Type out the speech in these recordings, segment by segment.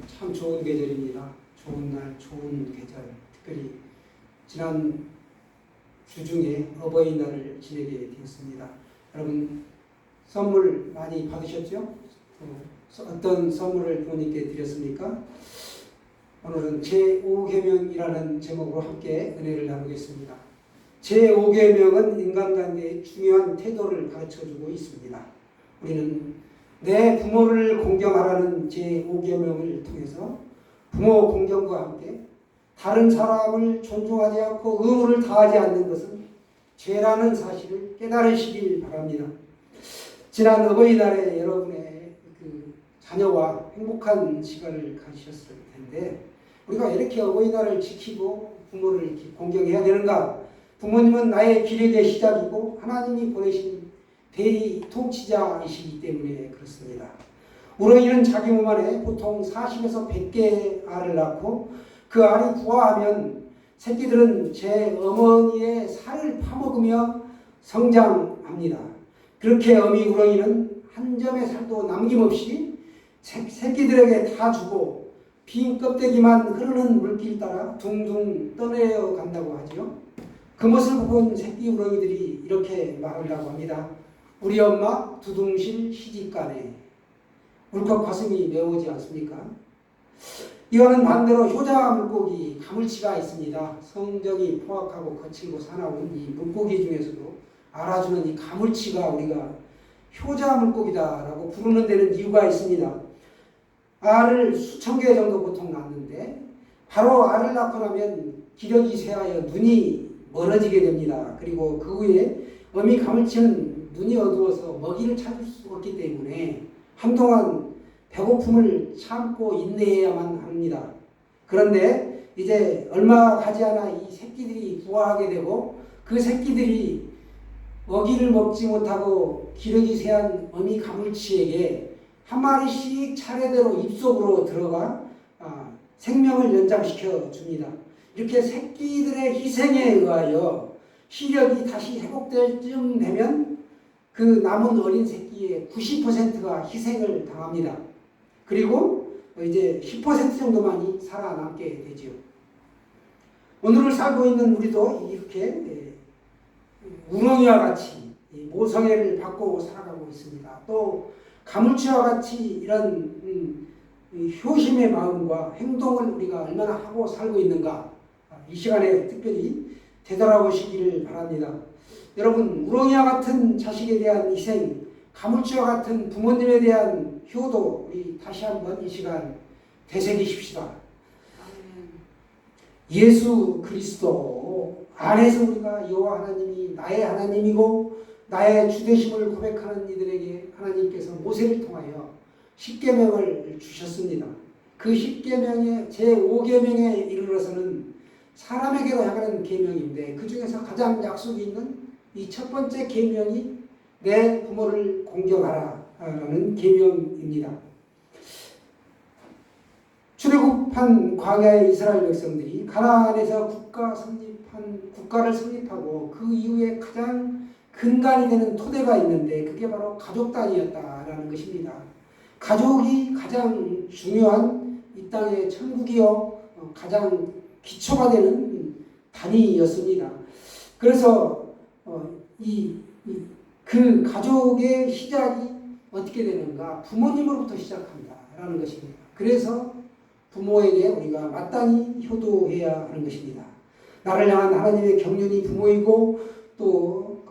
참 좋은 계절입니다. 좋은 날, 좋은 계절. 특별히 지난 주중에 어버이날을 지내게 되었습니다. 여러분 선물 많이 받으셨죠? 어떤 선물을 부모님께 드렸습니까? 오늘은 제5계명이라는 제목으로 함께 은혜를 나누겠습니다. 제5계명은 인간관계의 중요한 태도를 가르쳐주고 있습니다. 우리는 내 부모를 공경하라는 제5계명을 통해서 부모 공경과 함께 다른 사람을 존중하지 않고 의무를 다하지 않는 것은 죄라는 사실을 깨달으시길 바랍니다. 지난 어버이날에 여러분의 자녀와 행복한 시간을 가지셨을 텐데 우리가 이렇게 어버이날을 지키고 부모를 이렇게 공경해야 되는가? 부모님은 나의 기력의 시작이고 하나님이 보내신 대리 통치자이시기 때문에 그렇습니다. 우렁이는 자기 몸 안에 보통 40에서 100개의 알을 낳고 그 알이 부화하면 새끼들은 제 어머니의 살을 파먹으며 성장합니다. 그렇게 어미 우렁이는 한 점의 살도 남김없이 새끼들에게 다 주고 빈 껍데기만 흐르는 물길 따라 둥둥 떠내려 간다고 하죠. 그 모습을 본 새끼 우렁이들이 이렇게 말하려고 합니다. 우리 엄마 두둥실 시집가네. 울컥 가슴이 메워지지 않습니까? 이거는 반대로 효자 물고기 가물치가 있습니다. 성적이 포악하고 거칠고 사나운 이 물고기 중에서도 알아주는 이 가물치가 우리가 효자 물고기다라고 부르는 데는 이유가 있습니다. 알을 수천 개 정도 보통 낳는데 바로 알을 낳고 나면 기력이 쇠하여 눈이 멀어지게 됩니다. 그리고 그 후에 어미 가물치는 눈이 어두워서 먹이를 찾을 수 없기 때문에 한동안 배고픔을 참고 인내해야만 합니다. 그런데 이제 얼마 가지 않아 이 새끼들이 부화하게 되고 그 새끼들이 먹이를 먹지 못하고 기력이 쇠한 어미 가물치에게 한 마리씩 차례대로 입속으로 들어가 생명을 연장시켜 줍니다. 이렇게 새끼들의 희생에 의하여 시력이 다시 회복될 쯤 되면 그 남은 어린 새끼의 90%가 희생을 당합니다. 그리고 이제 10% 정도만이 살아남게 되죠. 오늘을 살고 있는 우리도 이렇게 우렁이와 같이 모성애를 받고 살아가고 있습니다. 또 가물치와 같이 이런 효심의 마음과 행동을 우리가 얼마나 하고 살고 있는가 이 시간에 특별히 되돌아보시기를 바랍니다. 여러분 우렁이와 같은 자식에 대한 희생, 가물치와 같은 부모님에 대한 효도 우리 다시 한번 이 시간 되새기십시다. 예수 그리스도 안에서 우리가 여호와 하나님이 나의 하나님이고 나의 주되심을 고백하는 이들에게 하나님께서 모세를 통하여 십계명을 주셨습니다. 그 십계명의 제5계명에 이르러서는 사람에게로 향하는 계명인데 그 중에서 가장 약속이 있는 이 첫 번째 계명이 내 부모를 공경하라라는 계명입니다. 출애굽한 광야의 이스라엘 백성들이 가나안에서 국가를 설립하고 그 이후에 가장 근간이 되는 토대가 있는데 그게 바로 가족 단위였다라는 것입니다. 가족이 가장 중요한 이 땅의 천국이요 가장 기초가 되는 단위였습니다. 그래서 그 가족의 시작이 어떻게 되는가? 부모님으로부터 시작한다라는 것입니다. 그래서 부모에게 우리가 마땅히 효도해야 하는 것입니다. 나를 향한 하나님의 경륜이 부모이고 또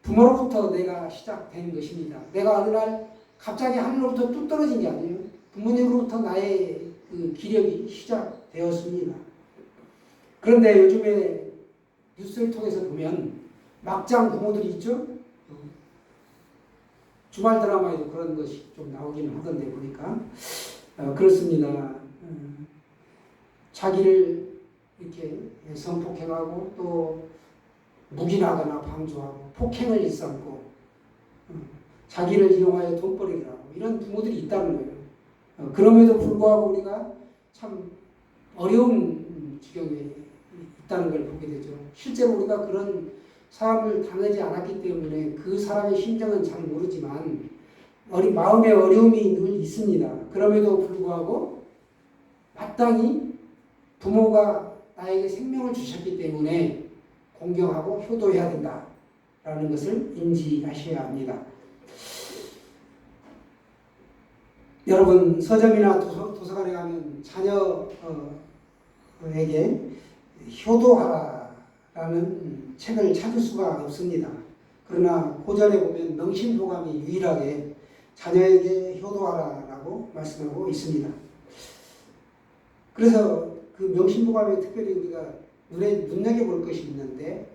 부모로부터 내가 시작된 것입니다. 내가 어느 날 갑자기 하늘로부터 뚝 떨어진 게 아니에요. 부모님으로부터 나의 그 기력이 시작되었습니다. 그런데 요즘에 뉴스를 통해서 보면 막장 부모들이 있죠. 주말 드라마에도 그런 것이 좀 나오기는 하던데 보니까 그렇습니다. 자기를 이렇게 성폭행하고 또 묵인하거나 방조하고 폭행을 일삼고 자기를 이용하여 돈벌이를 하고 이런 부모들이 있다는 거예요. 그럼에도 불구하고 우리가 참 어려운 지경에 있다는 걸 보게 되죠. 실제로 우리가 그런 사람을 당하지 않았기 때문에 그 사람의 심정은 잘 모르지만 마음의 어려움이 늘 있습니다. 그럼에도 불구하고 마땅히 부모가 나에게 생명을 주셨기 때문에 공경하고 효도해야 된다라는 것을 인지하셔야 합니다. 여러분 서점이나 도서관에 가면 자녀에게 효도하라라는 책을 찾을 수가 없습니다. 그러나 고전에 보면 명심보감이 유일하게 자녀에게 효도하라라고 말씀하고 있습니다. 그래서 그 명심보감에 특별히 우리가 눈여겨볼 것이 있는데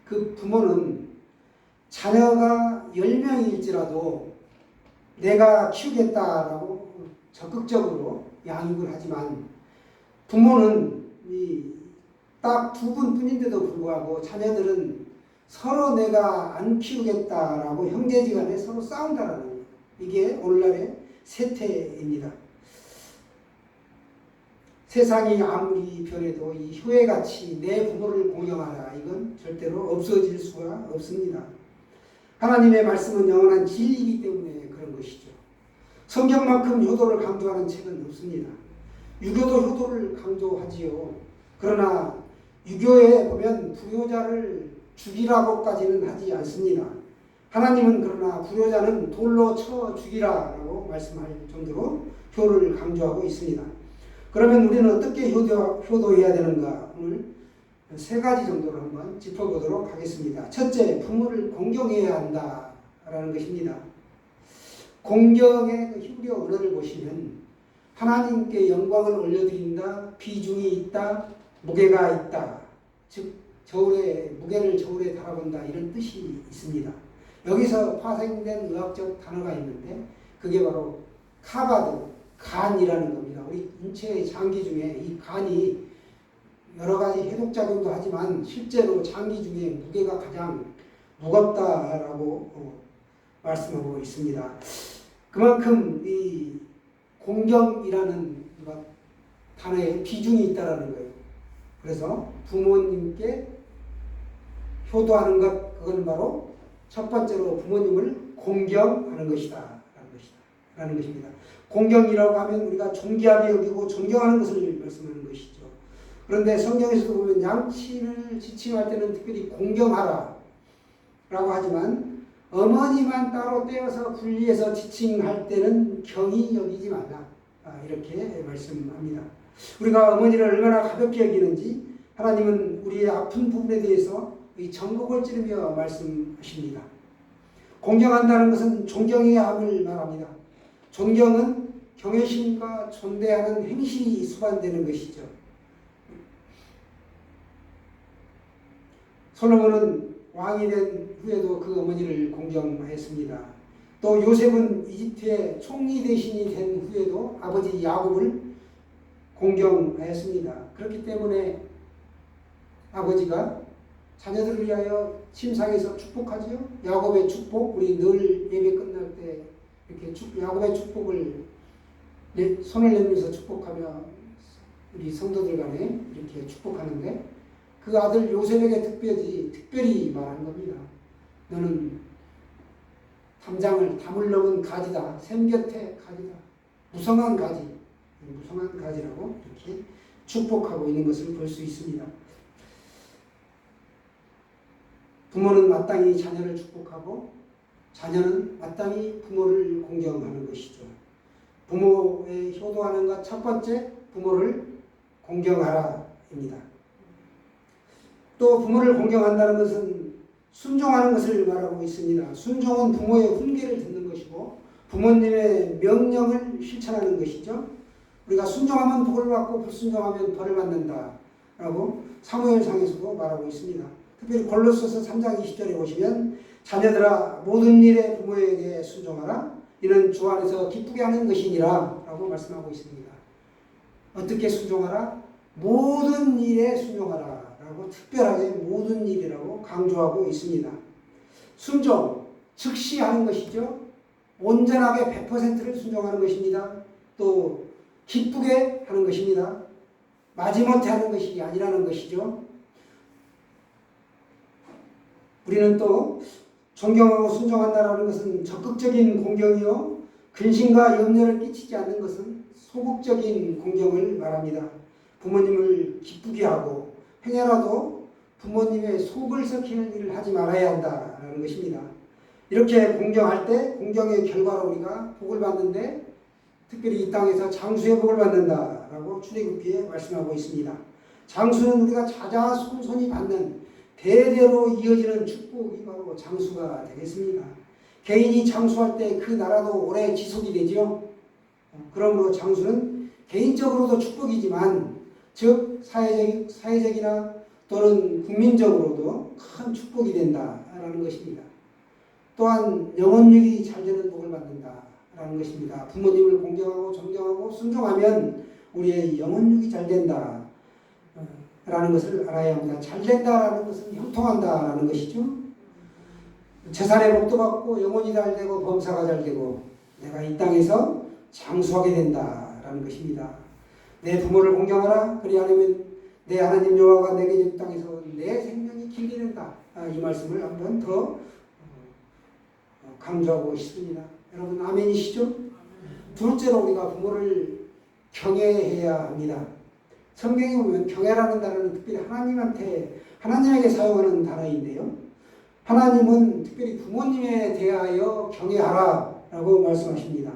그 부모는 자녀가 10명일지라도 내가 키우겠다라고 적극적으로 양육을 하지만 부모는 딱 2분뿐인데도 불구하고 자녀들은 서로 내가 안 키우겠다라고 형제지간에 서로 싸운다라는 거예요. 이게 오늘날의 세태입니다. 세상이 아무리 변해도 이 효혜같이 내 부모를 공경하라 이건 절대로 없어질 수가 없습니다. 하나님의 말씀은 영원한 진리이기 때문에 그런 것이죠. 성경만큼 효도를 강조하는 책은 없습니다. 유교도 효도를 강조하지요. 그러나 유교에 보면 불효자를 죽이라고까지는 하지 않습니다. 하나님은 그러나 불효자는 돌로 쳐 죽이라라고 말씀할 정도로 효를 강조하고 있습니다. 그러면 우리는 어떻게 효도해야 되는가? 오늘 3가지 정도로 한번 짚어보도록 하겠습니다. 첫째, 부모를 공경해야 한다라는 것입니다. 공경의 그 히브리어 언어를 보시면 하나님께 영광을 올려드린다, 비중이 있다, 무게가 있다. 즉 무게를 저울에 달아본다 이런 뜻이 있습니다. 여기서 파생된 의학적 단어가 있는데 그게 바로 카바드, 간이라는 겁니다. 우리 인체의 장기 중에 이 간이 여러 가지 해독작용도 하지만 실제로 장기 중에 무게가 가장 무겁다라고 말씀하고 있습니다. 그만큼 이 공경이라는 단어에 비중이 있다라는 거예요. 그래서 부모님께 효도하는 것, 그건 바로 첫 번째로 부모님을 공경하는 것이다. 라는 것입니다. 공경이라고 하면 우리가 존귀하게 여기고 존경하는 것을 말씀하는 것이죠. 그런데 성경에서도 보면 양친을 지칭할 때는 특별히 공경하라 라고 하지만 어머니만 따로 떼어서 분리해서 지칭할 때는 경히 여기지 말라 이렇게 말씀합니다. 우리가 어머니를 얼마나 가볍게 여기는지 하나님은 우리의 아픈 부분에 대해서 이 전곡을 찌르며 말씀하십니다. 공경한다는 것은 존경해야 함을 말합니다. 존경은 경외심과 존대하는 행실이 수반되는 것이죠. 솔로몬은 왕이 된 후에도 그 어머니를 공경하였습니다. 또 요셉은 이집트의 총리 대신이 된 후에도 아버지 야곱을 공경하였습니다. 그렇기 때문에 아버지가 자녀들을 위하여 침상에서 축복하지요. 야곱의 축복, 우리 늘 예배 끝날 때 이렇게 야곱의 축복을 손을 내밀면서 축복하며 우리 성도들 간에 이렇게 축복하는데 그 아들 요셉에게 특별히 말하는 겁니다. 너는 담장을 담을 넘은 가지다. 샘 곁에 가지다. 무성한 가지라고 이렇게 축복하고 있는 것을 볼 수 있습니다. 부모는 마땅히 자녀를 축복하고 자녀는 마땅히 부모를 공경하는 것이죠. 부모에 효도하는 것 첫 번째, 부모를 공경하라입니다. 또 부모를 공경한다는 것은 순종하는 것을 말하고 있습니다. 순종은 부모의 훈계를 듣는 것이고 부모님의 명령을 실천하는 것이죠. 우리가 순종하면 복을 받고 불순종하면 벌을 받는다라고 사무엘상에서도 말하고 있습니다. 특별히 골로새서 3장 20절에 보시면 자녀들아 모든 일에 부모에게 순종하라. 이는 주 안에서 기쁘게 하는 것이니라 라고 말씀하고 있습니다. 어떻게 순종하라? 모든 일에 순종하라 라고 특별하게 모든 일이라고 강조하고 있습니다. 순종, 즉시 하는 것이죠. 온전하게 100%를 순종하는 것입니다. 또 기쁘게 하는 것입니다. 마지못해 하는 것이 아니라는 것이죠. 우리는 또 존경하고 순종한다는 것은 적극적인 공경이요 근심과 염려를 끼치지 않는 것은 소극적인 공경을 말합니다. 부모님을 기쁘게 하고 행여라도 부모님의 속을 썩히는 일을 하지 말아야 한다는 것입니다. 이렇게 공경할 때 공경의 결과로 우리가 복을 받는데 특별히 이 땅에서 장수의 복을 받는다라고 출애굽기에 말씀하고 있습니다. 장수는 우리가 자자손손이 받는 대대로 이어지는 축복이 바로 장수가 되겠습니다. 개인이 장수할 때 그 나라도 오래 지속이 되죠. 그러므로 장수는 개인적으로도 축복이지만 즉 사회적이나 또는 국민적으로도 큰 축복이 된다라는 것입니다. 또한 영혼육이 잘 되는 복을 받는다라는 것입니다. 부모님을 공경하고 존경하고 순종하면 우리의 영혼육이 잘 된다라는 것을 알아야 합니다. 잘 된다라는 것은 형통한다라는 것이죠. 재산의 복도 받고 영혼이 잘 되고 범사가 잘 되고 내가 이 땅에서 장수하게 된다라는 것입니다. 내 부모를 공경하라. 그리하면 내 하나님 여호와가 내게 이 땅에서 내 생명이 길게 된다. 이 말씀을 한번 더 강조하고 싶습니다. 여러분 아멘이시죠? 둘째로 우리가 부모를 경외해야 합니다. 성경에 보면 경외라는 단어는 특별히 하나님에게 사용하는 단어인데요. 하나님은 특별히 부모님에 대하여 경외하라 라고 말씀하십니다.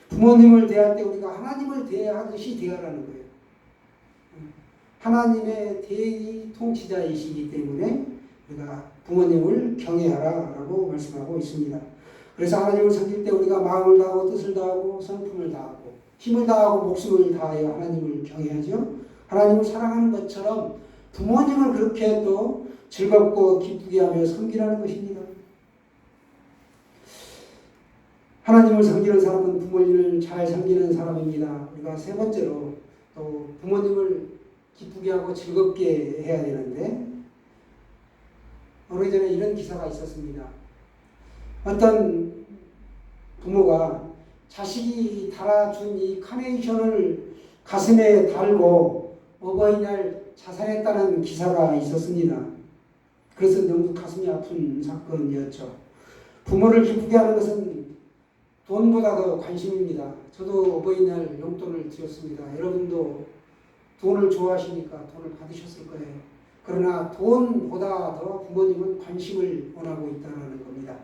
부모님을 대할 때 우리가 하나님을 대하듯이 대하라는 거예요. 하나님의 대통치자이시기 때문에 우리가 부모님을 경외하라 라고 말씀하고 있습니다. 그래서 하나님을 섬길 때 우리가 마음을 다하고 뜻을 다하고 성품을 다하고 힘을 다하고 목숨을 다하여 하나님을 경외하죠. 하나님을 사랑하는 것처럼 부모님을 그렇게 또 즐겁고 기쁘게 하며 섬기라는 것입니다. 하나님을 섬기는 사람은 부모님을 잘 섬기는 사람입니다. 우리가 세 번째로 또 부모님을 기쁘게 하고 즐겁게 해야 되는데 오래전에 이런 기사가 있었습니다. 어떤 부모가 자식이 달아준 이 카네이션을 가슴에 달고 어버이날 자살했다는 기사가 있었습니다. 그래서 너무 가슴이 아픈 사건이었죠. 부모를 기쁘게 하는 것은 돈보다 더 관심입니다. 저도 어버이날 용돈을 드렸습니다. 여러분도 돈을 좋아하시니까 돈을 받으셨을 거예요. 그러나 돈보다 더 부모님은 관심을 원하고 있다는 겁니다.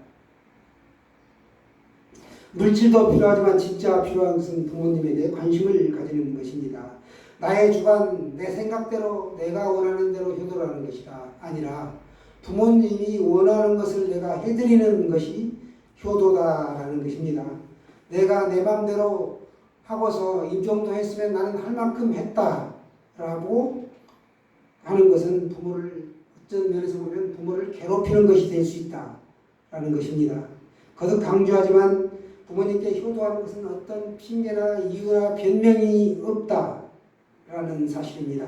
물질도 필요하지만 진짜 필요한 것은 부모님에 대해 관심을 가지는 것입니다. 나의 주관, 내 생각대로 내가 원하는 대로 효도라는 것이가 아니라 부모님이 원하는 것을 내가 해드리는 것이 효도다라는 것입니다. 내가 내 마음대로 하고서 이 정도 했으면 나는 할 만큼 했다라고 하는 것은 부모를 어떤 면에서 보면 부모를 괴롭히는 것이 될 수 있다라는 것입니다. 거듭 강조하지만 부모님께 효도하는 것은 어떤 핑계나 이유나 변명이 없다라는 사실입니다.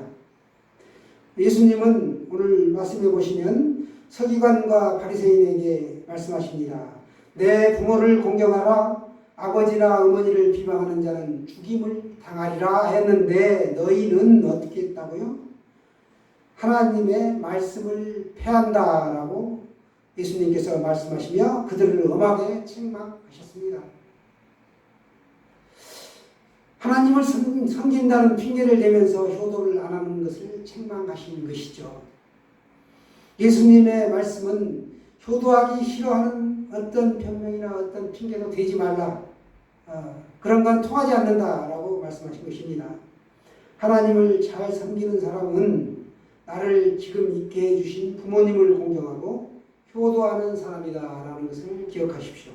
예수님은 오늘 말씀해 보시면 서기관과 바리새인에게 말씀하십니다. 내 부모를 공경하라. 아버지나 어머니를 비방하는 자는 죽임을 당하리라 했는데 너희는 어떻게 했다고요? 하나님의 말씀을 폐한다라고 예수님께서 말씀하시며 그들을 엄하게 책망하셨습니다. 하나님을 섬긴다는 핑계를 대면서 효도를 안 하는 것을 책망하신 것이죠. 예수님의 말씀은 효도하기 싫어하는 어떤 변명이나 어떤 핑계도 대지 말라. 그런 건 통하지 않는다라고 말씀하신 것입니다. 하나님을 잘 섬기는 사람은 나를 지금 있게 해주신 부모님을 공경하고 효도하는 사람이다라는 것을 기억하십시오.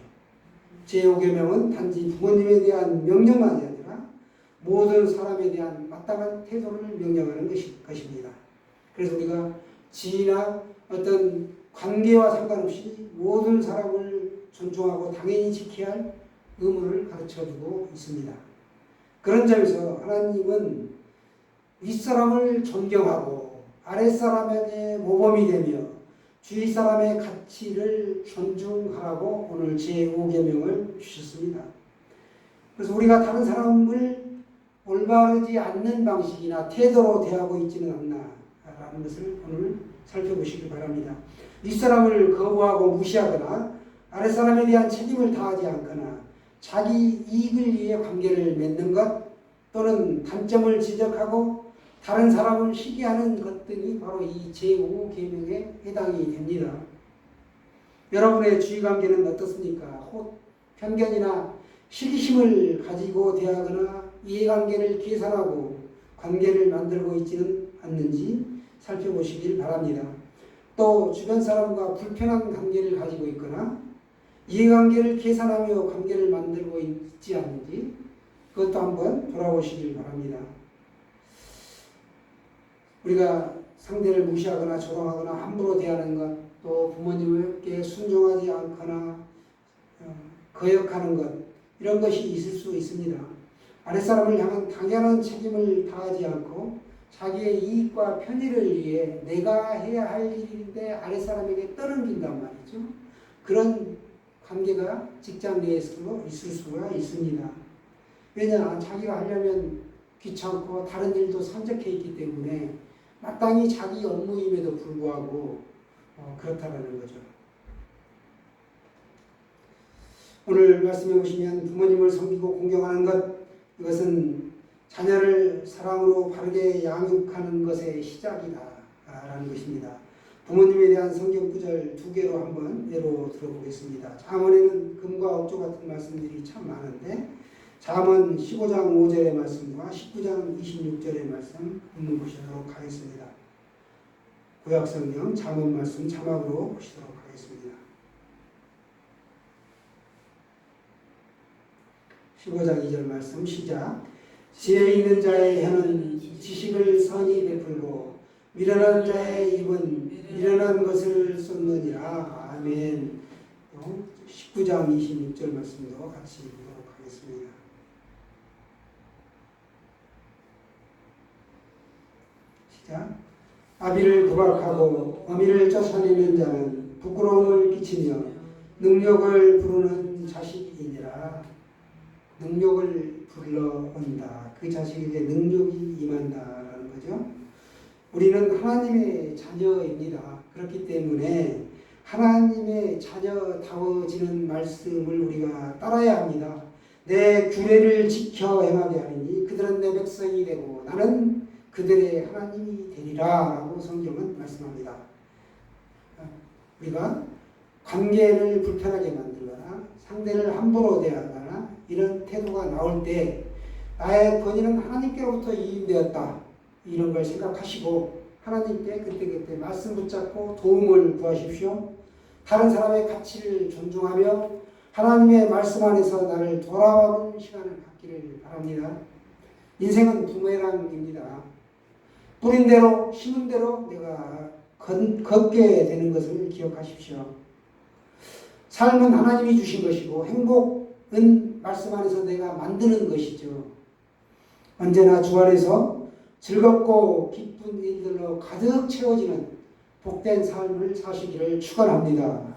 제5계명은 단지 부모님에 대한 명령만이 아니라 모든 사람에 대한 마땅한 태도를 명령하는 것입니다. 그래서 우리가 지위나 어떤 관계와 상관없이 모든 사람을 존중하고 당연히 지켜야 할 의무를 가르쳐주고 있습니다. 그런 점에서 하나님은 윗사람을 존경하고 아랫사람에게 모범이 되며 주위 사람의 가치를 존중하라고 오늘 제5계명을 주셨습니다. 그래서 우리가 다른 사람을 올바르지 않는 방식이나 태도로 대하고 있지는 않나라는 것을 오늘 살펴보시기 바랍니다. 윗사람을 거부하고 무시하거나 아랫사람에 대한 책임을 다하지 않거나 자기 이익을 위해 관계를 맺는 것, 또는 단점을 지적하고 다른 사람을 시기하는 것 등이 바로 이 제5계명에 해당이 됩니다. 여러분의 주의관계는 어떻습니까? 혹 편견이나 시기심을 가지고 대하거나 이해관계를 계산하고 관계를 만들고 있지는 않는지 살펴보시길 바랍니다. 또 주변 사람과 불편한 관계를 가지고 있거나 이해관계를 계산하며 관계를 만들고 있지 않는지 그것도 한번 돌아보시길 바랍니다. 우리가 상대를 무시하거나 조롱하거나 함부로 대하는 것, 또 부모님에게 순종하지 않거나 거역하는 것, 이런 것이 있을 수 있습니다. 아랫사람을 향한 당연한 책임을 다하지 않고 자기의 이익과 편의를 위해 내가 해야 할 일인데 아랫사람에게 떠넘긴단 말이죠. 그런 관계가 직장 내에서도 있을 수가 있습니다. 왜냐? 자기가 하려면 귀찮고 다른 일도 산적해 있기 때문에 마땅히 자기 업무임에도 불구하고 그렇다라는 거죠. 오늘 말씀해 보시면 부모님을 섬기고 공경하는 것, 이것은 자녀를 사랑으로 바르게 양육하는 것의 시작이다라는 것입니다. 부모님에 대한 성경 구절 2개로 한번 예로 들어보겠습니다. 잠언에는 금과 옥조 같은 말씀들이 참 많은데 잠언 15장 5절의 말씀과 19장 26절의 말씀 한번 보시도록 하겠습니다. 구약성경 잠언 말씀 자막으로 보시도록 하겠습니다. 15장 2절 말씀 시작. 지혜 있는 자의 혀는 지식을 선히 베풀고 미련한 자의 입은 미련한 것을 쏟느니라. 아멘. 19장 26절 말씀도 같이 보도록 하겠습니다. 시작. 아비를 구박하고 어미를 쫓아내는 자는 부끄러움을 끼치며 능력을 부르는 자식이니라. 능력을 불러온다. 그 자식에게 능력이 임한다라는 거죠. 우리는 하나님의 자녀입니다. 그렇기 때문에 하나님의 자녀다워지는 말씀을 우리가 따라야 합니다. 내 규례를 지켜 행하게 하리니 그들은 내 백성이 되고 나는 그들의 하나님이 되리라 라고 성경은 말씀합니다. 우리가 관계를 불편하게 만들거나 상대를 함부로 대하거나 이런 태도가 나올 때 나의 권위는 하나님께로부터 이임되었다 이런 걸 생각하시고 하나님께 그때그때 말씀 붙잡고 도움을 구하십시오. 다른 사람의 가치를 존중하며 하나님의 말씀 안에서 나를 돌아보는 시간을 갖기를 바랍니다. 인생은 부메랑입니다. 뿌린 대로 심은 대로 내가 걷게 되는 것을 기억하십시오. 삶은 하나님이 주신 것이고 행복은 말씀 안에서 내가 만드는 것이죠. 언제나 주 안에서 즐겁고 기쁜 일들로 가득 채워지는 복된 삶을 사시기를 축원합니다.